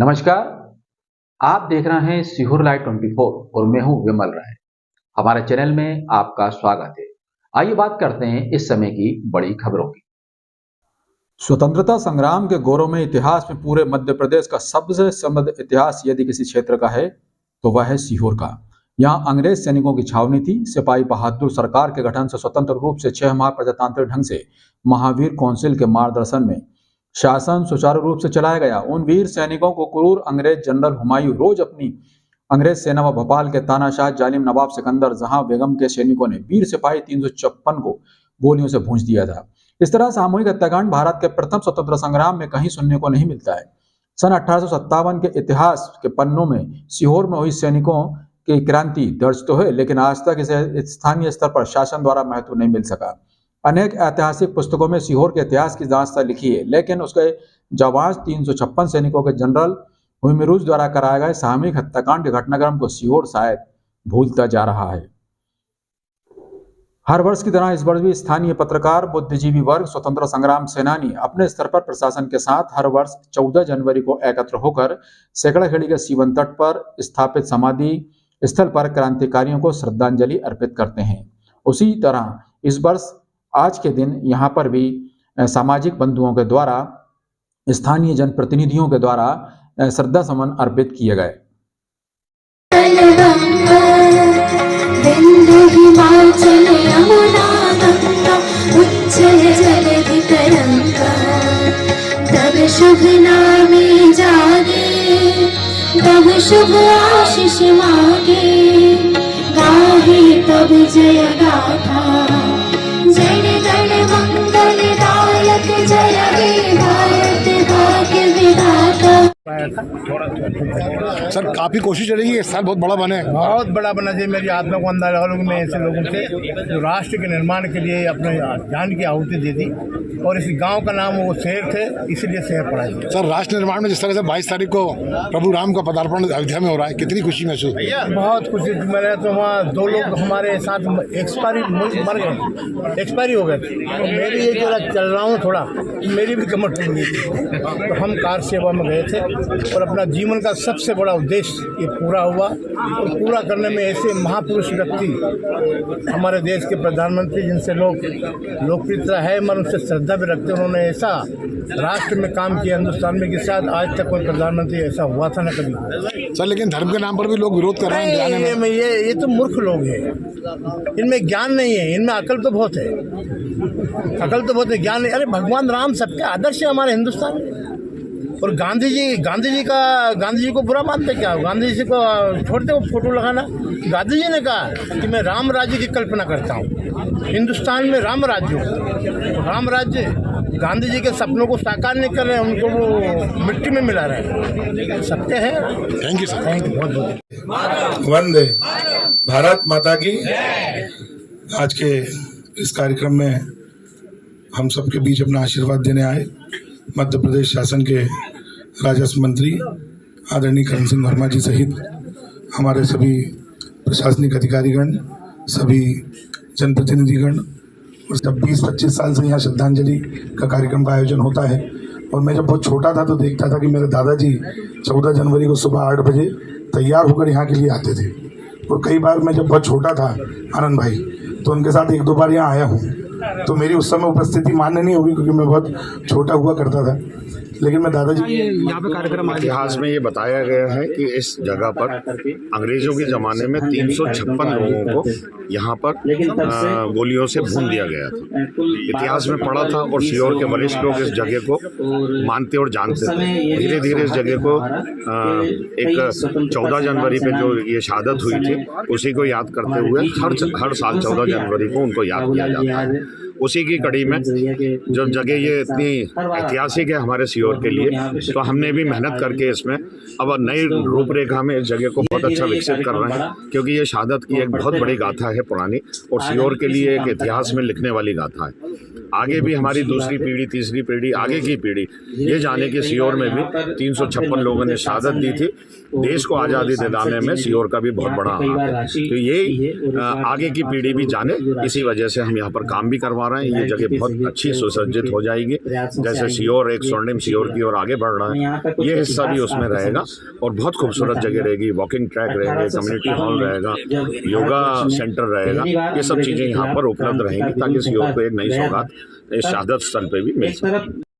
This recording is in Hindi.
नमस्कार। आप देख रहे हैं सीहोर लाइव 24 और मैं हूं विमल राय। हमारे चैनल में आपका स्वागत है। आइए बात करते हैं इस समय की बड़ी खबरों की। स्वतंत्रता संग्राम के गौरवमय इतिहास में पूरे मध्य प्रदेश का सबसे समृद्ध इतिहास यदि किसी क्षेत्र का है तो वह है सीहोर का। यहाँ अंग्रेज सैनिकों की छावनी थी। सिपाही बहादुर सरकार के गठन से स्वतंत्र रूप से 6 माह प्रजातांत्रिक ढंग से महावीर काउंसिल के मार्गदर्शन में शासन सुचारू रूप से चलाया गया। उन वीर सैनिकों को क्रूर अंग्रेज जनरल हुमायूं रोज अपनी अंग्रेज सेना व भोपाल के तानाशाह जालिम नवाब सिकंदर जहां बेगम के सैनिकों ने वीर सिपाही 356 को गोलियों से भूंज दिया था। इस तरह सामूहिक हत्याकांड भारत के प्रथम स्वतंत्रता संग्राम में कहीं सुनने को नहीं मिलता है। सन 1857 के इतिहास के पन्नों में सीहोर में हुई सैनिकों की क्रांति दर्ज तो है, लेकिन आज तक इसे स्थानीय स्तर पर शासन द्वारा महत्व नहीं मिल सका। अनेक ऐतिहासिक पुस्तकों में सीहोर के इतिहास की दास्ता लिखी है, लेकिन उसके जाबाज 356 सैनिकों के जनरल हुमायूं द्वारा कराए गए सामूहिक हत्याकांड के घटनाक्रम को सीहोर शायद भूलता जा रहा है। हर वर्ष की तरह इस वर्ष भी स्थानीय पत्रकार, बुद्धिजीवी वर्ग, स्वतंत्रता संग्राम सेनानी अपने स्तर पर प्रशासन के साथ हर वर्ष 14 जनवरी को एकत्र होकर सैकड़ाखेड़ी के सीवन तट पर स्थापित समाधि स्थल पर क्रांतिकारियों को श्रद्धांजलि अर्पित करते हैं। उसी तरह इस वर्ष आज के दिन यहाँ पर भी सामाजिक बंधुओं के द्वारा, स्थानीय जनप्रतिनिधियों के द्वारा श्रद्धा सुमन अर्पित किए गए। शुभ नामे जागे, तब शुभ आशीष मांगे, गाहे तब जय गाथा, जय गण मंगल दायक, जय हे भारत भाग्य विधाता। सर काफी कोशिश चलेगी, इस साल बहुत बड़ा बने, बहुत बड़ा बना चाहिए। मेरी आत्मा को अंदाजा है मैं ऐसे लोगों से जो राष्ट्र के निर्माण के लिए अपने जान की आहुति दे दी, और इस गांव का नाम वो शहर थे, इसलिए शहर पड़ा है। सर राष्ट्र निर्माण में जिस तरह से 22 तारीख को प्रभु राम का पदार्पण अयोध्या में हो रहा है, कितनी खुशी महसूस? बहुत खुशी। मेरे तो वहाँ 2 लोग हमारे साथ एक्सपायरी मर गए, एक्सपायरी हो गए थे। तो मेरी ये जो चल रहा हूँ थोड़ा, मेरी भी कमर टूट गई थी। तो हम कार सेवा में गए थे और अपना जीवन का सबसे बड़ा उद्देश्य ये पूरा हुआ, और पूरा करने में ऐसे महापुरुष व्यक्ति हमारे देश के प्रधानमंत्री, जिनसे लोकप्रियता है, मन उनसे श्रद्धा भी रखते हैं। उन्होंने ऐसा राष्ट्र में काम किया हिंदुस्तान में कि शायद आज तक कोई प्रधानमंत्री ऐसा हुआ था ना कभी। सर लेकिन धर्म के नाम पर भी लोग विरोध कर रहे हैं। ये तो मूर्ख लोग हैं, इनमें ज्ञान नहीं है, इनमें अकल तो बहुत है, अकल तो बहुत है, ज्ञान नहीं। अरे भगवान राम सबके आदर्श है हमारे हिंदुस्तान में। और गांधी जी को बुरा मानते क्या? गांधी जी को छोड़ते हो फोटो लगाना। गांधी जी ने कहा कि मैं राम राज्य की कल्पना करता हूँ, हिंदुस्तान में राम राज्य हो। राम राज्य गांधी जी के सपनों को साकार नहीं कर रहे हैं, उनको वो मिट्टी में मिला रहे हैं। सत्य है। Thank you sir. Thank you, बहुत बहुत। वंदे भारत माता की। आज के इस कार्यक्रम में हम सबके बीच अपना आशीर्वाद देने आए मध्य प्रदेश शासन के राजस्व मंत्री आदरणीय करण सिंह वर्मा जी सहित हमारे सभी प्रशासनिक अधिकारीगण, सभी जनप्रतिनिधिगण, और सब 20-25 साल से यहाँ श्रद्धांजलि का कार्यक्रम का आयोजन होता है। और मैं जब बहुत छोटा था तो देखता था कि मेरे दादाजी 14 जनवरी को सुबह 8 बजे तैयार होकर यहाँ के लिए आते थे। और कई बार मैं जब बहुत छोटा था आनंद भाई, तो उनके साथ 1-2 बार यहाँ आया हूँ। तो मेरी उस समय उपस्थिति मान्य नहीं होगी क्योंकि मैं बहुत छोटा हुआ करता था, लेकिन मैं दादाजी यहाँ पे कार्यक्रम इतिहास में ये बताया गया है कि इस जगह पर अंग्रेजों के ज़माने में 356 लोगों को यहाँ पर गोलियों से भून दिया गया था। इतिहास में पढ़ा था और सीहोर के वरिष्ठ लोग इस जगह को मानते और जानते थे। धीरे धीरे इस जगह को एक 14 जनवरी पे जो ये शहादत हुई थी उसी को याद करते हुए हर साल 14 जनवरी को उनको याद किया जाता है। उसी की कड़ी में जो जगह ये इतनी ऐतिहासिक है हमारे सीहोर के लिए, तो हमने भी मेहनत करके इसमें अब नई रूपरेखा में इस जगह को बहुत अच्छा विकसित कर रहे हैं, क्योंकि ये शहादत की एक बहुत बड़ी गाथा है पुरानी, और सीहोर के लिए एक इतिहास में लिखने वाली गाथा है। आगे भी हमारी दूसरी पीढ़ी, तीसरी पीढ़ी, आगे की पीढ़ी ये जाने कि सीहोर में भी 356 लोगों ने शहादत दी थी, देश को आज़ादी दिलाने में सीहोर का भी बहुत बड़ा हाथ है। तो ये आगे की पीढ़ी भी जाने, इसी वजह से हम यहाँ पर काम भी करवा रहे हैं। ये जगह बहुत अच्छी सुसज्जित हो जाएगी, जैसे सीहोर एक स्वर्णिम सीहोर की ओर आगे बढ़ रहा है, ये हिस्सा भी उसमें रहेगा और बहुत खूबसूरत जगह रहेगी। वॉकिंग ट्रैक रहेंगे, कम्युनिटी हॉल रहेगा, योगा सेंटर रहेगा, ये सब चीज़ें यहाँ पर उपलब्ध रहेंगी ताकि सीहोर को एक नई सौगात इस शहादत स्थल पे भी मिल सके।